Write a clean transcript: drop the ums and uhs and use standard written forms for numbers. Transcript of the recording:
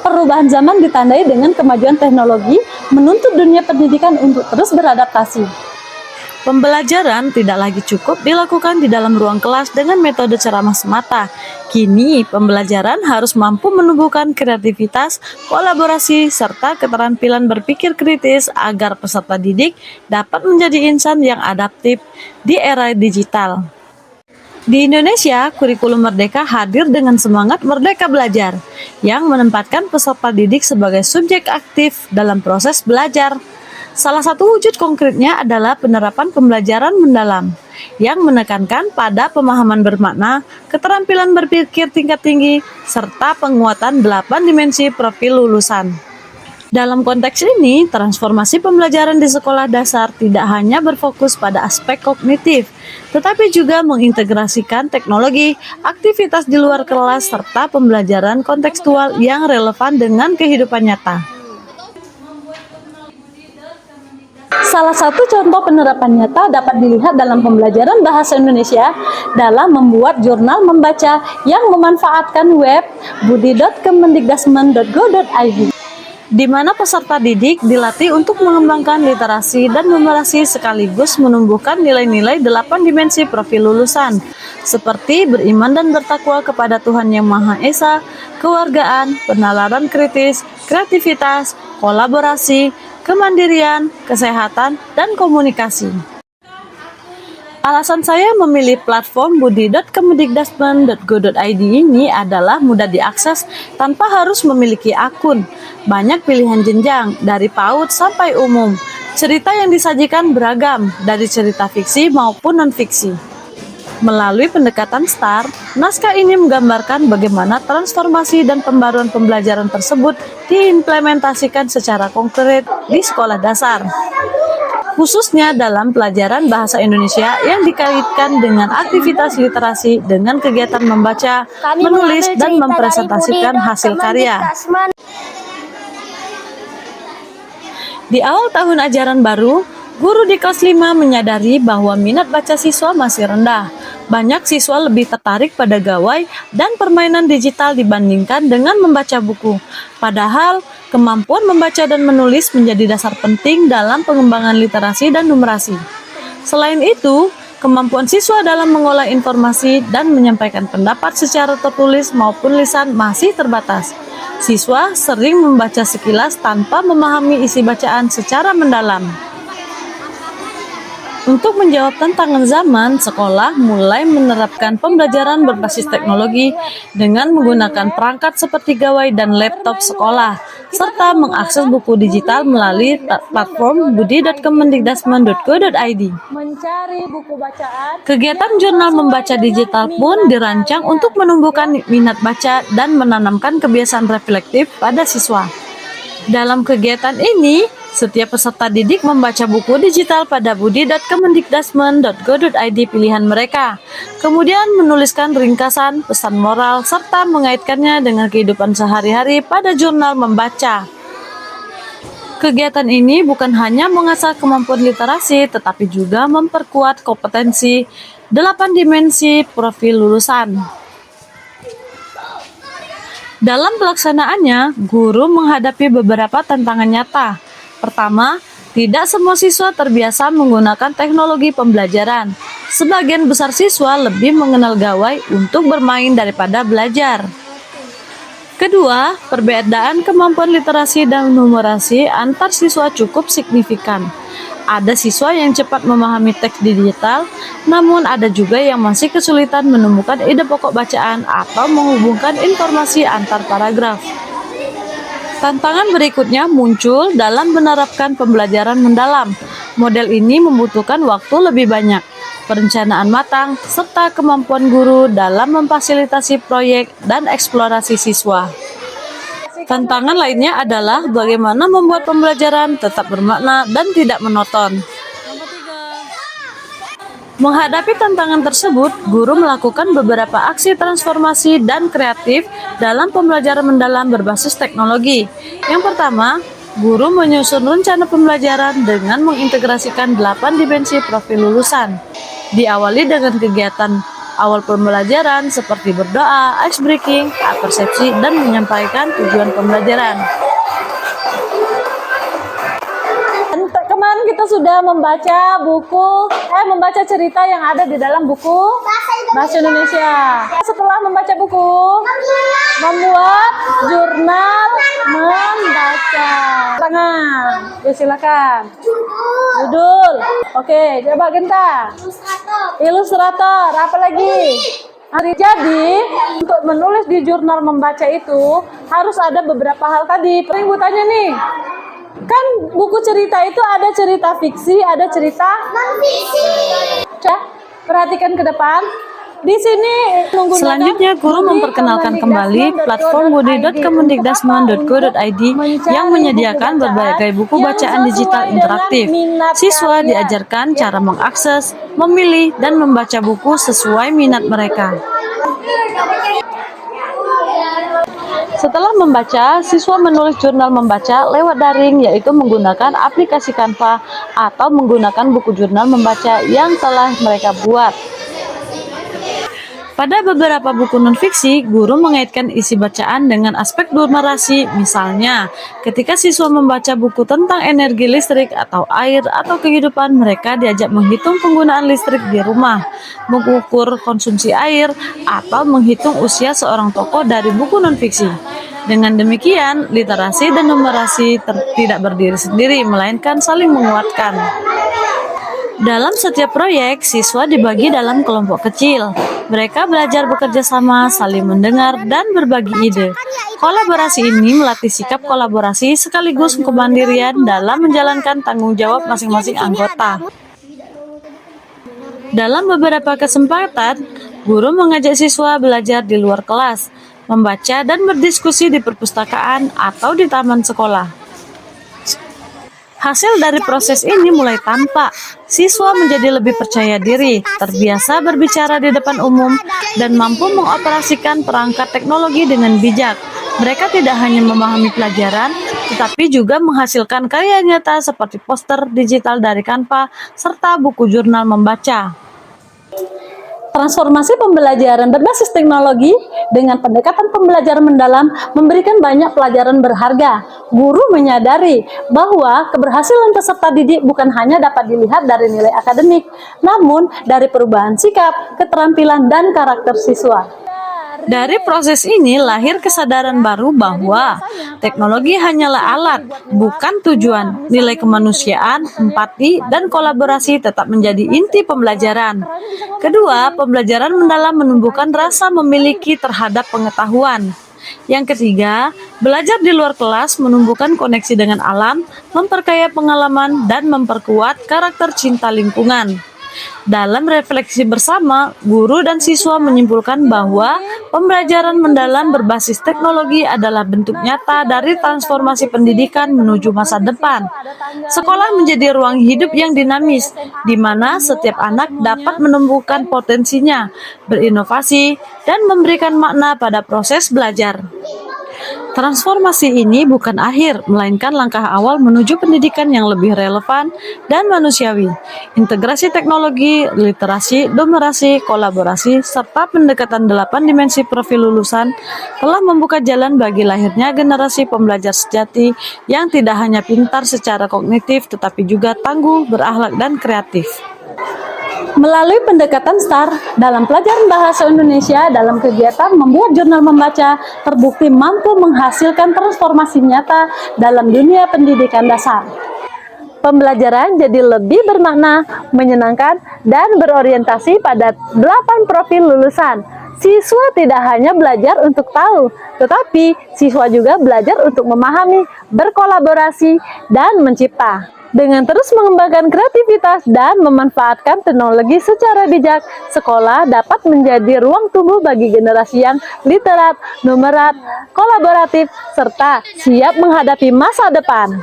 perubahan zaman ditandai dengan kemajuan teknologi, menuntut dunia pendidikan untuk terus beradaptasi. Pembelajaran tidak lagi cukup dilakukan di dalam ruang kelas dengan metode ceramah semata. Kini, pembelajaran harus mampu menumbuhkan kreativitas, kolaborasi, serta keterampilan berpikir kritis agar peserta didik dapat menjadi insan yang adaptif di era digital. Di Indonesia, kurikulum Merdeka hadir dengan semangat merdeka belajar yang menempatkan peserta didik sebagai subjek aktif dalam proses belajar. Salah satu wujud konkretnya adalah penerapan pembelajaran mendalam yang menekankan pada pemahaman bermakna, keterampilan berpikir tingkat tinggi, serta penguatan 8 dimensi profil lulusan. Dalam konteks ini, transformasi pembelajaran di sekolah dasar tidak hanya berfokus pada aspek kognitif, tetapi juga mengintegrasikan teknologi, aktivitas di luar kelas, serta pembelajaran kontekstual yang relevan dengan kehidupan nyata. Salah satu contoh penerapan nyata dapat dilihat dalam pembelajaran bahasa Indonesia dalam membuat jurnal membaca yang memanfaatkan web budi.kemendikdasmen.go.id, di mana peserta didik dilatih untuk mengembangkan literasi dan numerasi sekaligus menumbuhkan nilai-nilai 8 dimensi profil lulusan, seperti beriman dan bertakwa kepada Tuhan Yang Maha Esa, kewargaan, penalaran kritis, kreativitas, kolaborasi, kemandirian, kesehatan, dan komunikasi. Alasan saya memilih platform budi.kemendikdasmen.go.id ini adalah mudah diakses tanpa harus memiliki akun. Banyak pilihan jenjang, dari PAUD sampai umum. Cerita yang disajikan beragam, dari cerita fiksi maupun non-fiksi. Melalui pendekatan STAR, naskah ini menggambarkan bagaimana transformasi dan pembaruan pembelajaran tersebut diimplementasikan secara konkret di sekolah dasar, khususnya dalam pelajaran bahasa Indonesia yang dikaitkan dengan aktivitas literasi dengan kegiatan membaca, menulis, dan mempresentasikan hasil karya. Di awal tahun ajaran baru, guru di kelas 5 menyadari bahwa minat baca siswa masih rendah. Banyak siswa lebih tertarik pada gawai dan permainan digital dibandingkan dengan membaca buku. Padahal, kemampuan membaca dan menulis menjadi dasar penting dalam pengembangan literasi dan numerasi. Selain itu, kemampuan siswa dalam mengolah informasi dan menyampaikan pendapat secara tertulis maupun lisan masih terbatas. Siswa sering membaca sekilas tanpa memahami isi bacaan secara mendalam. Untuk menjawab tantangan zaman, sekolah mulai menerapkan pembelajaran berbasis teknologi dengan menggunakan perangkat seperti gawai dan laptop sekolah, serta mengakses buku digital melalui platform budi.kemendikdasmen.go.id. Kegiatan jurnal membaca digital pun dirancang untuk menumbuhkan minat baca dan menanamkan kebiasaan reflektif pada siswa. Dalam kegiatan ini, setiap peserta didik membaca buku digital pada budi.kemendikdasmen.go.id pilihan mereka, kemudian menuliskan ringkasan, pesan moral, serta mengaitkannya dengan kehidupan sehari-hari pada jurnal membaca. Kegiatan ini bukan hanya mengasah kemampuan literasi, tetapi juga memperkuat kompetensi 8 dimensi profil lulusan. Dalam pelaksanaannya, guru menghadapi beberapa tantangan nyata. Pertama, tidak semua siswa terbiasa menggunakan teknologi pembelajaran. Sebagian besar siswa lebih mengenal gawai untuk bermain daripada belajar. Kedua, perbedaan kemampuan literasi dan numerasi antar siswa cukup signifikan. Ada siswa yang cepat memahami teks digital, namun ada juga yang masih kesulitan menemukan ide pokok bacaan atau menghubungkan informasi antar paragraf. Tantangan berikutnya muncul dalam menerapkan pembelajaran mendalam. Model ini membutuhkan waktu lebih banyak, perencanaan matang, serta kemampuan guru dalam memfasilitasi proyek dan eksplorasi siswa. Tantangan lainnya adalah bagaimana membuat pembelajaran tetap bermakna dan tidak monoton. Menghadapi tantangan tersebut, guru melakukan beberapa aksi transformasi dan kreatif dalam pembelajaran mendalam berbasis teknologi. Yang pertama, guru menyusun rencana pembelajaran dengan mengintegrasikan 8 dimensi profil lulusan. Diawali dengan kegiatan awal pembelajaran seperti berdoa, ice breaking, persepsi, dan menyampaikan tujuan pembelajaran. Kemarin kita sudah membaca cerita yang ada di dalam buku Bahasa Indonesia. Setelah membaca buku, membuat jurnal membaca. Tangan, ya, silakan. Judul. Oke, coba Genta. Ilustrator. Apa lagi? Jadi, untuk menulis di jurnal membaca itu harus ada beberapa hal tadi. Ibu tanya nih. Kan buku cerita itu ada cerita fiksi, ada cerita non-fiksi. Perhatikan ke depan. Di sini selanjutnya guru memperkenalkan kembali platform budi.kemendikdasmen.go.id yang menyediakan berbagai buku bacaan digital interaktif. Siswa diajarkan cara mengakses, memilih, dan membaca buku sesuai minat mereka. Setelah membaca, siswa menulis jurnal membaca lewat daring, yaitu menggunakan aplikasi Canva atau menggunakan buku jurnal membaca yang telah mereka buat. Pada beberapa buku non-fiksi, guru mengaitkan isi bacaan dengan aspek narasi. Misalnya, ketika siswa membaca buku tentang energi listrik atau air atau kehidupan, mereka diajak menghitung penggunaan listrik di rumah, mengukur konsumsi air, atau menghitung usia seorang tokoh dari buku non-fiksi. Dengan demikian, literasi dan numerasi tidak berdiri sendiri, melainkan saling menguatkan. Dalam setiap proyek, siswa dibagi dalam kelompok kecil. Mereka belajar bekerja sama, saling mendengar, dan berbagi ide. Kolaborasi ini melatih sikap kolaborasi sekaligus kemandirian dalam menjalankan tanggung jawab masing-masing anggota. Dalam beberapa kesempatan, guru mengajak siswa belajar di luar kelas, membaca dan berdiskusi di perpustakaan atau di taman sekolah. Hasil dari proses ini mulai tampak. Siswa menjadi lebih percaya diri, terbiasa berbicara di depan umum, dan mampu mengoperasikan perangkat teknologi dengan bijak. Mereka tidak hanya memahami pelajaran, tetapi juga menghasilkan karya nyata seperti poster digital dari Canva, serta buku jurnal membaca. Transformasi pembelajaran berbasis teknologi dengan pendekatan pembelajaran mendalam memberikan banyak pelajaran berharga. Guru menyadari bahwa keberhasilan peserta didik bukan hanya dapat dilihat dari nilai akademik, namun dari perubahan sikap, keterampilan, dan karakter siswa. Dari proses ini lahir kesadaran baru bahwa teknologi hanyalah alat, bukan tujuan. Nilai kemanusiaan, empati, dan kolaborasi tetap menjadi inti pembelajaran. Kedua, pembelajaran mendalam menumbuhkan rasa memiliki terhadap pengetahuan. Yang ketiga, belajar di luar kelas menumbuhkan koneksi dengan alam, memperkaya pengalaman, dan memperkuat karakter cinta lingkungan. Dalam refleksi bersama, guru dan siswa menyimpulkan bahwa pembelajaran mendalam berbasis teknologi adalah bentuk nyata dari transformasi pendidikan menuju masa depan. Sekolah menjadi ruang hidup yang dinamis, di mana setiap anak dapat menumbuhkan potensinya, berinovasi, dan memberikan makna pada proses belajar. Transformasi ini bukan akhir, melainkan langkah awal menuju pendidikan yang lebih relevan dan manusiawi. Integrasi teknologi, literasi, numerasi, kolaborasi, serta pendekatan 8 dimensi profil lulusan telah membuka jalan bagi lahirnya generasi pembelajar sejati yang tidak hanya pintar secara kognitif, tetapi juga tangguh, berakhlak, dan kreatif. Melalui pendekatan STAR dalam pelajaran bahasa Indonesia dalam kegiatan membuat jurnal membaca terbukti mampu menghasilkan transformasi nyata dalam dunia pendidikan dasar. Pembelajaran jadi lebih bermakna, menyenangkan, dan berorientasi pada 8 profil lulusan. Siswa tidak hanya belajar untuk tahu, tetapi siswa juga belajar untuk memahami, berkolaborasi, dan mencipta. Dengan terus mengembangkan kreativitas dan memanfaatkan teknologi secara bijak, sekolah dapat menjadi ruang tumbuh bagi generasi yang literat, numerat, kolaboratif, serta siap menghadapi masa depan.